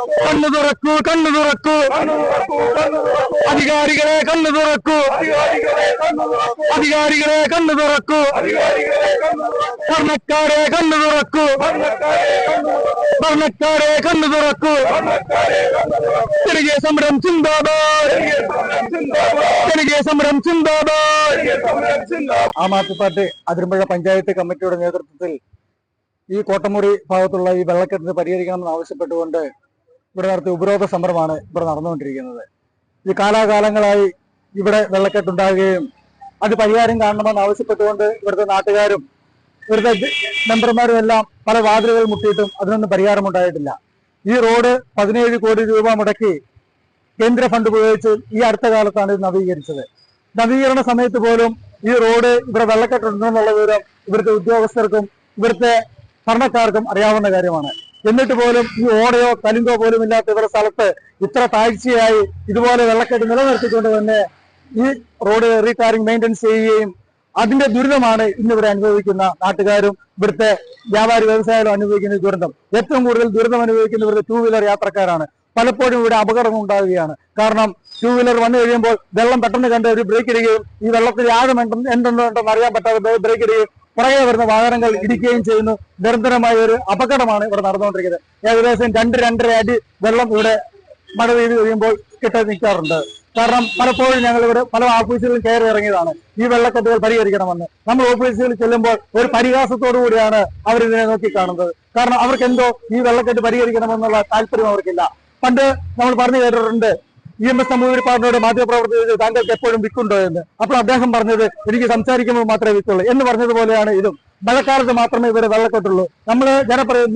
കണ്ണു തുറക്കൂ, കണ്ണു തുറക്കൂ, അധികാരികളെ കണ്ണു തുറക്കൂ, അധികാരികളെ കണ്ണു തുറക്കൂ, ഭരണക്കാരെ കണ്ണു തുറക്കൂ, ഭരണക്കാരെ കണ്ണു തുറക്കൂ. ജനകീയ സമരം സിന്ദാബാദ്, ജനകീയ സമരം സിന്ദാബാദ്. ആം ആദ്മി പാർട്ടി അതിരമ്പുഴ പഞ്ചായത്ത് കമ്മിറ്റിയുടെ നേതൃത്വത്തിൽ ഈ കോട്ടമുറി ഭാഗത്തുള്ള ഈ വെള്ളക്കെട്ടിന് പരിഹരിക്കണമെന്ന് ആവശ്യപ്പെട്ടുകൊണ്ട് ഇവിടെ നടത്തിയ ഉപരോധ സമരമാണ് ഇവിടെ നടന്നുകൊണ്ടിരിക്കുന്നത്. ഈ കാലാകാലങ്ങളായി ഇവിടെ വെള്ളക്കെട്ടുണ്ടാകുകയും അത് പരിഹാരം കാണണമെന്ന് ആവശ്യപ്പെട്ടുകൊണ്ട് ഇവിടുത്തെ നാട്ടുകാരും ഇവിടുത്തെ മെമ്പർമാരും എല്ലാം പല വാതിലുകൾ മുട്ടിയിട്ടും അതിനൊന്നും പരിഹാരമുണ്ടായിട്ടില്ല. ഈ റോഡ് 17 കോടി രൂപ മുടക്കി കേന്ദ്ര ഫണ്ട് ഉപയോഗിച്ച് ഈ അടുത്ത കാലത്താണ് ഇത് നവീകരിച്ചത്. നവീകരണ സമയത്ത് പോലും ഈ റോഡ് ഇവിടെ വെള്ളക്കെട്ടുണ്ടെന്നുള്ള വിവരം ഇവിടുത്തെ ഉദ്യോഗസ്ഥർക്കും ഇവിടുത്തെ ഭരണക്കാർക്കും അറിയാവുന്ന കാര്യമാണ്. എന്നിട്ട് പോലും ഈ ഓടയോ കലുങ്കോ പോലും ഇല്ലാത്ത ഇവരുടെ സ്ഥലത്ത് ഇത്ര താഴ്ചയായി ഇതുപോലെ വെള്ളക്കെട്ട് നിലനിർത്തിക്കൊണ്ട് തന്നെ ഈ റോഡ് റീടാറിംഗ് മെയിൻ്റെനൻസ് ചെയ്യുകയും അതിന്റെ ദുരിതമാണ് ഇന്നിവിടെ അനുഭവിക്കുന്ന നാട്ടുകാരും ഇവിടുത്തെ വ്യാപാരി വ്യവസായികളും അനുഭവിക്കുന്ന ദുരന്തം. ഏറ്റവും കൂടുതൽ ദുരിതം അനുഭവിക്കുന്ന ഇവിടുത്തെ 2 വീലർ യാത്രക്കാരാണ്. പലപ്പോഴും ഇവിടെ അപകടം ഉണ്ടാവുകയാണ്. കാരണം 2 വീലർ വന്നു കഴിയുമ്പോൾ വെള്ളം പെട്ടെന്ന് കണ്ട് ഒരു ബ്രേക്ക് ഇടുകയും ഈ വെള്ളത്തിൽ ആഴം എന്തുണ്ടെന്ന് അറിയാൻ പറ്റാതെ ബ്രേക്ക് ഇടുകയും പുറകെ വരുന്ന വാഹനങ്ങൾ ഇടിക്കുകയും ചെയ്യുന്നു. നിരന്തരമായ ഒരു അപകടമാണ് ഇവിടെ നടന്നുകൊണ്ടിരിക്കുന്നത്. ഏകദേശം 2-2.5 അടി വെള്ളം ഇവിടെ മഴ പെയ്ത് കഴിയുമ്പോൾ കെട്ടി നിൽക്കാറുണ്ട്. കാരണം പലപ്പോഴും ഞങ്ങൾ ഇവിടെ പല ഓഫീസുകളിലും കയറി ഇറങ്ങിയതാണ് ഈ വെള്ളക്കെട്ടുകൾ പരിഹരിക്കണമെന്ന്. നമ്മൾ ഓഫീസുകളിൽ ചെല്ലുമ്പോൾ ഒരു പരിഹാസത്തോടു കൂടിയാണ് അവരിതിനെ നോക്കിക്കാണുന്നത്. കാരണം അവർക്ക് എന്തോ ഈ വെള്ളക്കെട്ട് പരിഹരിക്കണമെന്നുള്ള താല്പര്യം അവർക്കില്ല. പണ്ട് നമ്മൾ പറഞ്ഞു കേട്ടിട്ടുണ്ട് EMS നമ്പൂതിരിപ്പാടിനോട് മാധ്യമപ്രവർത്തകർ താങ്കൾക്ക് എപ്പോഴും വിക്കുണ്ടോ എന്ന്. അപ്പോൾ അദ്ദേഹം പറഞ്ഞത് എനിക്ക് സംസാരിക്കുമ്പോൾ മാത്രമേ വിക്കുള്ളൂ എന്ന് പറഞ്ഞതുപോലെയാണ് ഇതും. മഴക്കാലത്ത് മാത്രമേ ഇവിടെ വെള്ളക്കെട്ടുള്ളൂ. നമ്മൾ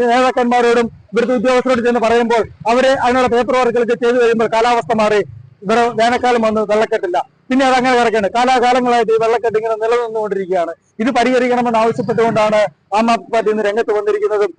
നേതാക്കന്മാരോടും ഇവിടുത്തെ ഉദ്യോഗസ്ഥരോട് ചെന്ന് പറയുമ്പോൾ അവര് അതിനുള്ള പേപ്പർ വർക്കുകളൊക്കെ ചെയ്തു കഴിയുമ്പോൾ കാലാവസ്ഥ മാറി ഇവിടെ വേനൽക്കാലം വന്ന് വെള്ളക്കെട്ടില്ല. പിന്നെ അതങ്ങനെ കിടക്കുകയാണ്. കാലാകാലങ്ങളായിട്ട് ഈ വെള്ളക്കെട്ട് ഇങ്ങനെ നിലനിന്നുകൊണ്ടിരിക്കുകയാണ്. ഇത് പരിഹരിക്കണമെന്ന് ആവശ്യപ്പെട്ടുകൊണ്ടാണ് ആം ആദ്മി പാർട്ടി ഇന്ന് രംഗത്ത് വന്നിരിക്കുന്നതും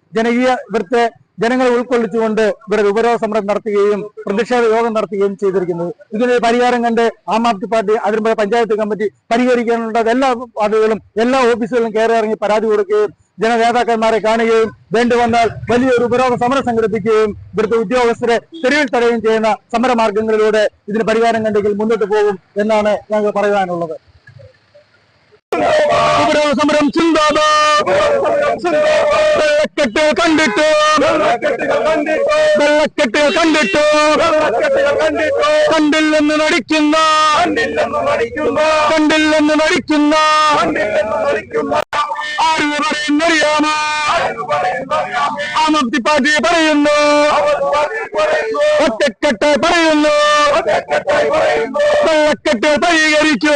ഇവിടുത്തെ ജനങ്ങളെ ഉൾക്കൊള്ളിച്ചുകൊണ്ട് ഇവിടെ ഉപരോധ സമരം നടത്തുകയും പ്രതിഷേധ യോഗം നടത്തുകയും ചെയ്തിരിക്കുന്നത്. ഇതിന് പരിഹാരം കണ്ട് ആം ആദ്മി പാർട്ടി അതിരമ്പുഴ പഞ്ചായത്ത് കമ്മിറ്റി പരിഹരിക്കാനുള്ള എല്ലാ വാർഡുകളും എല്ലാ ഓഫീസുകളിലും കയറി ഇറങ്ങി പരാതി കൊടുക്കുകയും ജനനേതാക്കന്മാരെ കാണുകയും വേണ്ടിവന്നാൽ വലിയൊരു ഉപരോധ സമരം സംഘടിപ്പിക്കുകയും ഇവിടുത്തെ ഉദ്യോഗസ്ഥരെ തെരുവിൽ തടയുകയും ചെയ്യുന്ന സമരമാർഗങ്ങളിലൂടെ ഇതിന് പരിഹാരം കണ്ടെങ്കിൽ മുന്നോട്ട് പോകും എന്നാണ് ഞങ്ങൾക്ക് പറയാനുള്ളത്. ഉപരോധ സമരം സിന്ദാബാദ്, വെള്ളക്കെട്ട് കണ്ടിട്ട്, വെള്ളക്കെട്ട് കണ്ടിട്ട്, കണ്ടില്ലെന്ന് നടിക്കുന്ന, കണ്ടില്ലെന്ന് നടിക്കുന്ന ആര് പറയുന്നറിയാമോ? ആം ആദ്മി പാർട്ടി പറയുന്നു, ഒറ്റക്കെട്ട് പറയുന്നു, വെള്ളക്കെട്ട് പരിഹരിച്ചു.